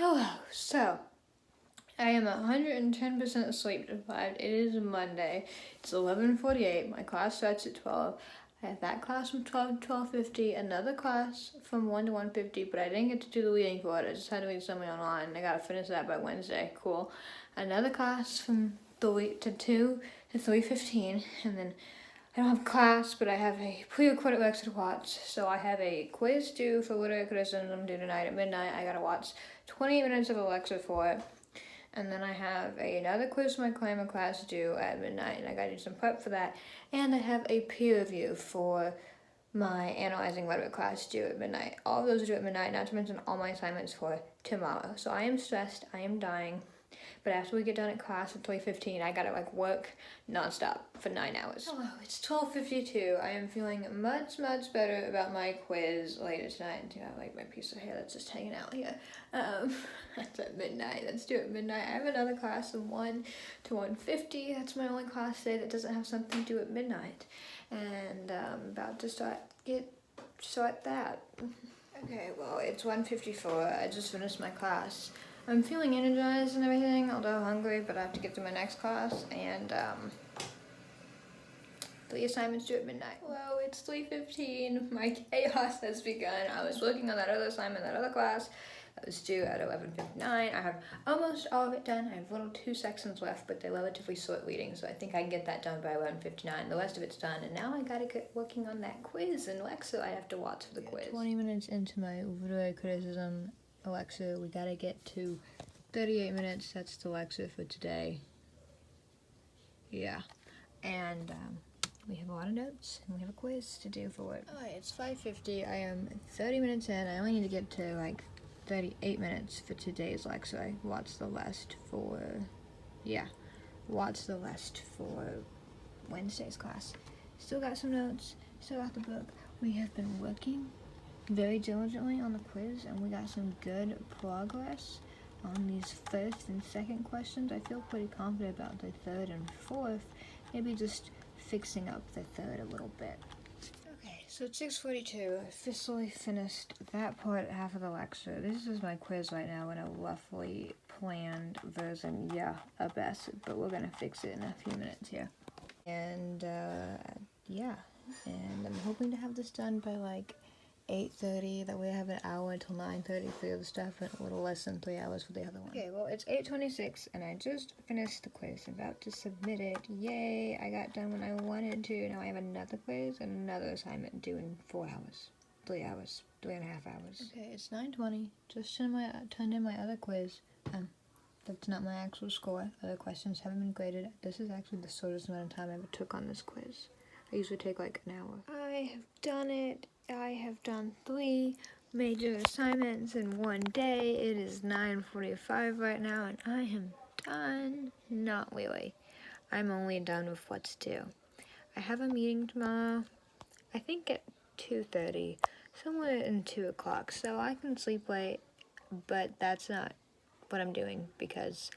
Hello. So, I am 110% sleep deprived. It is Monday. It's 11:48. My class starts at 12. I have that class from 12 to 12:50. Another class from 1 to 1:50, but I didn't get to do the reading for it. I just had to read something online. I gotta finish that by Wednesday. Cool. Another class from 3 to 2 to 3:15, and then I don't have class, but I have a pre-recorded lecture to watch. So I have a quiz due for literary criticism due tonight at midnight. I gotta watch 20 minutes of a lecture for it. And then I have another quiz for my climate class due at midnight, and I gotta do some prep for that. And I have a peer review for my analyzing rhetoric class due at midnight. All of those are due at midnight, not to mention all my assignments for tomorrow. So I am stressed, I am dying. But after we get done at class at 3:15, I gotta work nonstop for 9 hours. Hello, it's 12:52. I am feeling much better about my quiz later tonight. And my piece of hair that's just hanging out here. That's at midnight. That's due at midnight. I have another class from 1 to 1:50. That's my only class today that doesn't have something due at midnight. And I'm about to start that. Okay, well, it's 1:54. I just finished my class. I'm feeling energized and everything, although hungry, but I have to get to my next class, and the assignment's due at midnight. Hello, it's 3:15. My chaos has begun. I was working on that other assignment, that other class, that was due at 11:59. I have almost all of it done. I have little 2 sections left, but they're relatively short reading, so I think I can get that done by 11:59. The rest of it's done, and now I gotta get working on that quiz and lecture I have to watch for the quiz. 20 minutes into my literary criticism lecture, we gotta get to 38 minutes. That's the lecture for today. Yeah, and we have a lot of notes and we have a quiz to do for it. Alright, it's 5:50. I am 30 minutes in. I only need to get to 38 minutes for today's lecture. I watched the rest for Wednesday's class. Still got some notes, still got the book. We have been working very diligently on the quiz, and we got some good progress on these first and second questions. I feel pretty confident about the third and fourth, maybe just fixing up the third a little bit. Okay, so it's 6:42. I officially finished that part, half of the lecture. This is my quiz right now in a roughly planned version. Yeah, a best, but we're gonna fix it in a few minutes here. And yeah, and I'm hoping to have this done by 8:30, that way I have an hour until 9:30 for the other stuff, and a little less than 3 hours for the other one. Okay, well, it's 8:26, and I just finished the quiz. I'm about to submit it. Yay, I got done when I wanted to. Now I have another quiz and another assignment due in 4 hours. 3 hours. 3.5 hours. Okay, it's 9:20. Just turned in my other quiz. That's not my actual score. Other questions haven't been graded. This is actually the shortest amount of time I ever took on this quiz. I usually take an hour. I have done it. I have done 3 major assignments in one day. It is 9:45 right now, and I am done. Not really. I'm only done with what's due. I have a meeting tomorrow, I think at 2:30, somewhere in 2 o'clock, so I can sleep late, but that's not what I'm doing because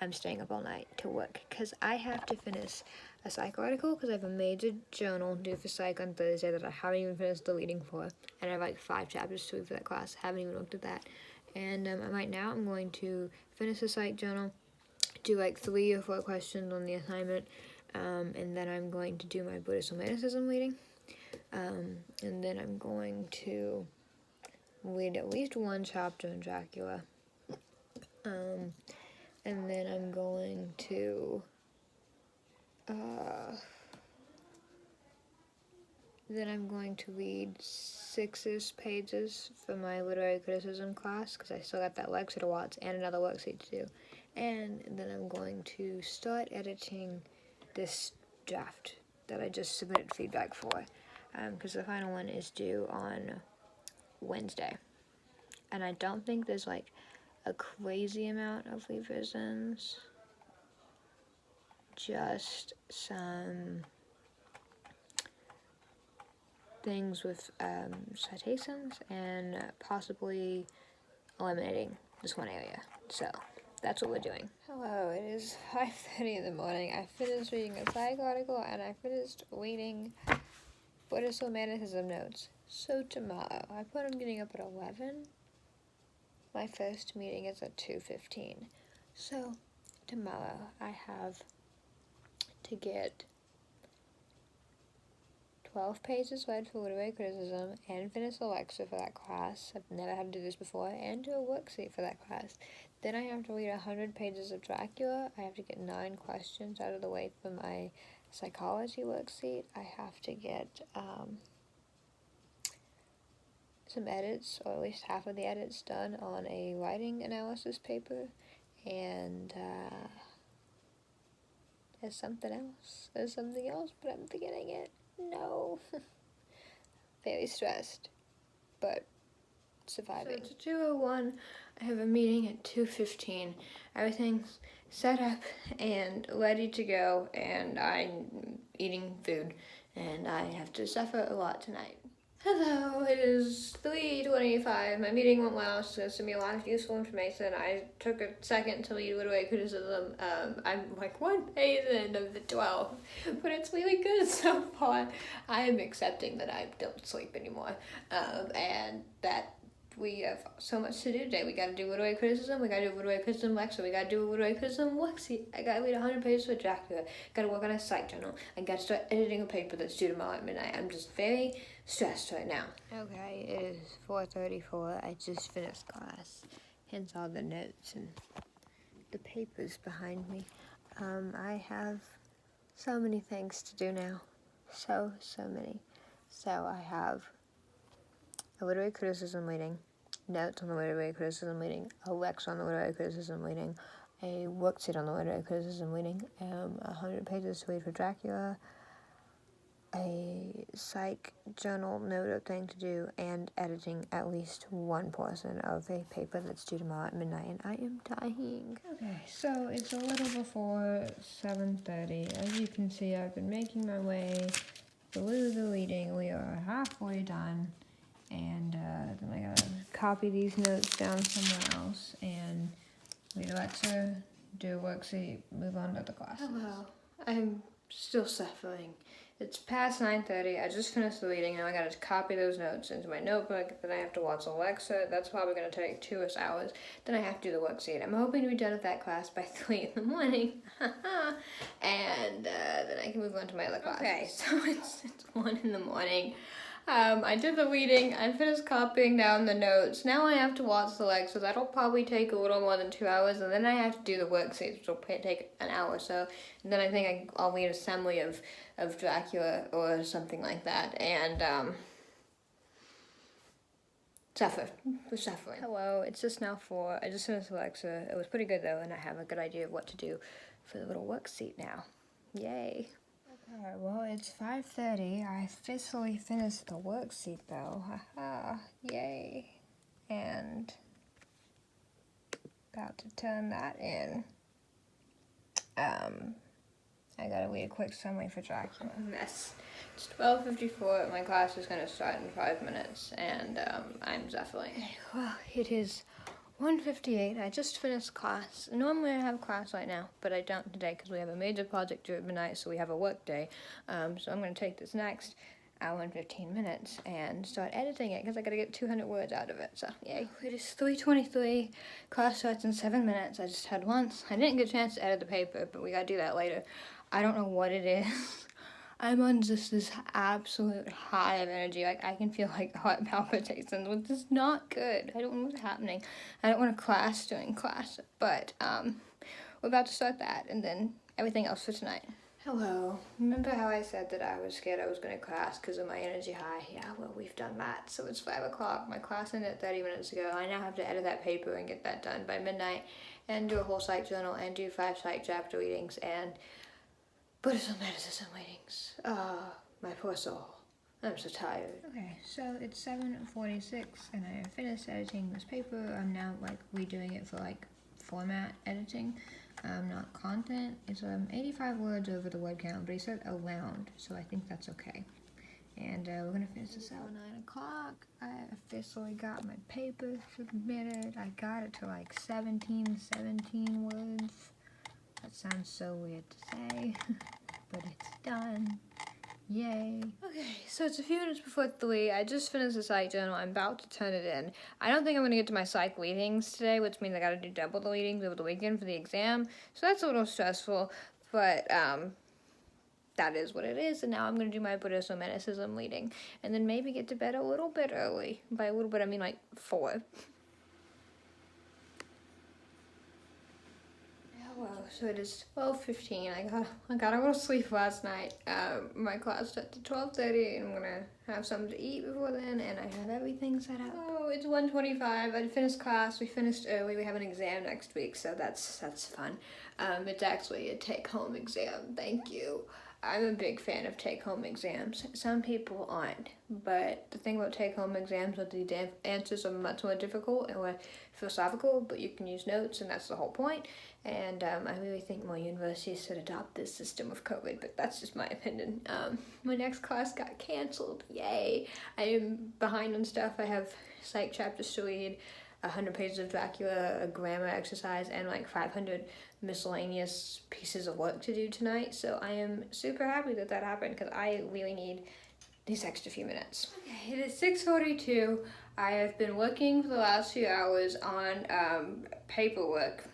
I'm staying up all night to work, because I have to finish a psych article, because I have a major journal due for psych on Thursday that I haven't even finished the reading for, and I have 5 chapters to read for that class. I haven't even looked at that, and right now I'm going to finish the psych journal, do 3 or 4 questions on the assignment, and then I'm going to do my Buddhist Romanticism reading, and then I'm going to read at least 1 chapter in Dracula, and then I'm going to read 6-ish pages for my literary criticism class, because I still got that lecture to watch and another worksheet to do. And then I'm going to start editing this draft that I just submitted feedback for, because the final one is due on Wednesday. And I don't think there's a crazy amount of revisions, just some things with citations and possibly eliminating this one area. So that's what we're doing. Hello, it is 5:30 in the morning. I finished reading a psych article and I finished reading Buddhist Romanticism notes. So tomorrow, I plan on getting up at 11. my first meeting is at 2:15. So tomorrow I have to get 12 pages read for literary criticism and finish Alexa for that class. I've never had to do this before, and do a worksheet for that class. Then I have to read 100 pages of Dracula. I have to get 9 questions out of the way for my psychology worksheet. I have to get some edits, or at least half of the edits, done on a writing analysis paper. And there's something else. There's something else, but I'm forgetting it. No. Very stressed, but surviving. So it's 2:01. I have a meeting at 2:15. Everything's set up and ready to go, and I'm eating food, and I have to suffer a lot tonight. Hello, it is 3:25. My meeting went well, so it's going to be a lot of useful information. I took a second to read literary criticism. I'm like 1 page in of the 12, but it's really good so far. I am accepting that I don't sleep anymore, and that we have so much to do today. We gotta do literary criticism, we gotta do literary criticism lecture, we gotta do a literary criticism worksheet. I gotta read 100 pages for Dracula, gotta work on a psych journal, I gotta start editing a paper that's due tomorrow at midnight. I'm just very stressed right now. Okay, it is 4:34. I just finished class, hence all the notes and the papers behind me. I have so many things to do now. So many. So I have a literary criticism reading, notes on the literary criticism reading, a lecture on the literary criticism reading, a worksheet on the literary criticism reading, 100 pages to read for Dracula, a psych journal note thing to do, and editing at least one portion of a paper that's due tomorrow at midnight, and I am dying. Okay, so it's a little before 7:30. As you can see, I've been making my way through the reading. We are halfway done, and then I gotta copy these notes down somewhere else, and read a lecture, do a worksheet, move on to the classes. Hello, I'm still suffering. It's past 9:30. I just finished the reading. Now I gotta copy those notes into my notebook. Then I have to watch Alexa. That's probably gonna take 2 hours. Then I have to do the worksheet. I'm hoping to be done with that class by 3 in the morning. And then I can move on to my other class. Okay, so it's 1 in the morning. I did the reading, I finished copying down the notes. Now I have to watch the lecture. That'll probably take a little more than 2 hours, and then I have to do the worksheet, which will take an hour or so. And then I think I'll read Assembly of Dracula or something like that, and We're suffering. Hello, it's just now 4. I just finished the lecture. It was pretty good though, and I have a good idea of what to do for the little worksheet now. Yay. Okay, well, it's 5:30. I officially finished the worksheet, though. Haha, yay. And about to turn that in. I gotta read a quick summary for Dracula. Mess. It's 12:54. My class is gonna start in 5 minutes, and I'm suffering. Well, it is 1:58. I just finished class. Normally I have class right now, but I don't today because we have a major project due at midnight, so we have a work day. So I'm going to take this next hour and 15 minutes and start editing it because I got to get 200 words out of it. So, yay. It is 3:23. Class starts in 7 minutes. I just had once. I didn't get a chance to edit the paper, but we got to do that later. I don't know what it is. I'm on just this absolute high of energy. Like, I can feel like heart palpitations, which is not good. I don't know what's happening. I don't want a class during class, but we're about to start that, and then everything else for tonight. Hello. Remember how I said that I was scared I was going to class because of my energy high? Yeah, well, we've done that. So it's 5 o'clock. My class ended 30 minutes ago. I now have to edit that paper and get that done by midnight, and do a whole psych journal, and do 5 psych chapter readings, and Buddhism medicine readings. My poor soul. I'm so tired. Okay, so it's 7:46, and I finished editing this paper. I'm now redoing it for format editing, not content. It's 85 words over the word count, but he said around, so I think that's okay. And we're gonna finish this out. 9 o'clock. I officially got my paper submitted. I got it to 17 words. That sounds so weird to say, but it's done. Yay. Okay, so it's a few minutes before 3. I just finished the psych journal. I'm about to turn it in. I don't think I'm going to get to my psych readings today, which means I got to do double the readings over the weekend for the exam. So that's a little stressful, but that is what it is. And now I'm going to do my Buddhist Romanticism reading and then maybe get to bed a little bit early. By a little bit, I mean like 4. Well, so it is 12:15. I got a little sleep last night. My class starts at 12:30, and I'm gonna have something to eat before then, and I have everything set up. Oh, it's 1:25. I finished class. We finished early. We have an exam next week, so that's fun. It's actually a take-home exam. Thank you. I'm a big fan of take-home exams. Some people aren't, but the thing about take-home exams is the answers are much more difficult and more philosophical, but you can use notes, and that's the whole point. And I really think more universities should adopt this system of COVID, but that's just my opinion. My next class got canceled. Yay! I am behind on stuff. I have psych chapters to read, 100 pages of Dracula, a grammar exercise, and like 500 miscellaneous pieces of work to do tonight. So I am super happy that happened because I really need these extra few minutes. Okay, it is 6:42. I have been working for the last few hours on paperwork.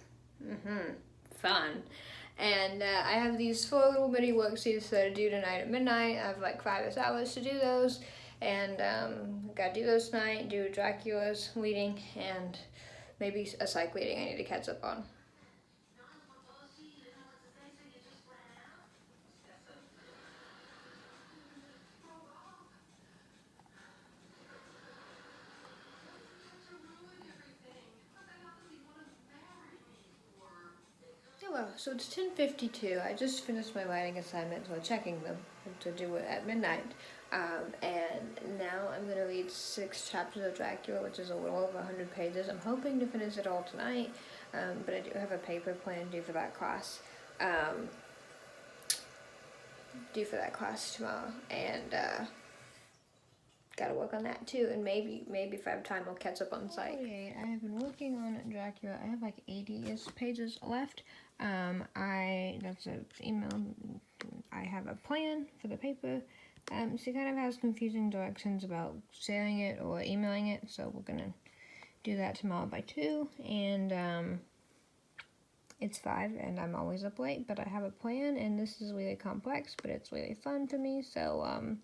Fun. And I have these 4 little mini worksheets that are due tonight at midnight. I have like 5 hours to do those. And gotta do those tonight, do Dracula's reading, and maybe a psych reading I need to catch up on. Hello, so it's 10:52. I just finished my writing assignments while checking them to do it at midnight. And now I'm going to read 6 chapters of Dracula, which is a little over 100 pages. I'm hoping to finish it all tonight, but I do have a paper plan due for that class. Due for that class tomorrow, and gotta work on that too, and maybe if I have time I'll catch up on psych. Okay, I have been working on Dracula. I have like 80-ish pages left. That's an email. I have a plan for the paper. She kind of has confusing directions about sharing it or emailing it, so we're gonna do that tomorrow by 2, and it's 5, and I'm always up late, but I have a plan, and this is really complex, but it's really fun for me, so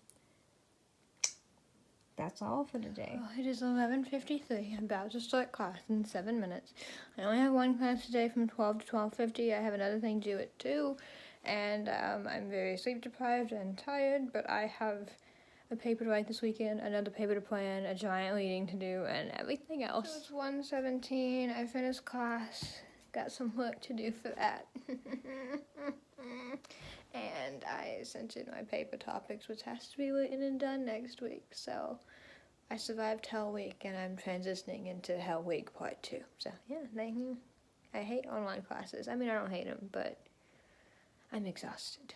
that's all for today. Oh, it is 11:53. I'm about to start class in 7 minutes. I only have 1 class today from 12 to 12:50. I have another thing due at 2, and I'm very sleep deprived and tired, but I have a paper to write this weekend, another paper to plan, a giant reading to do, and everything else. So it's 1:17. I finished class. Got some work to do for that. And I sent in my paper topics, which has to be written and done next week. So I survived Hell Week, and I'm transitioning into Hell Week Part 2. So yeah, I hate online classes. I mean, I don't hate them, but I'm exhausted.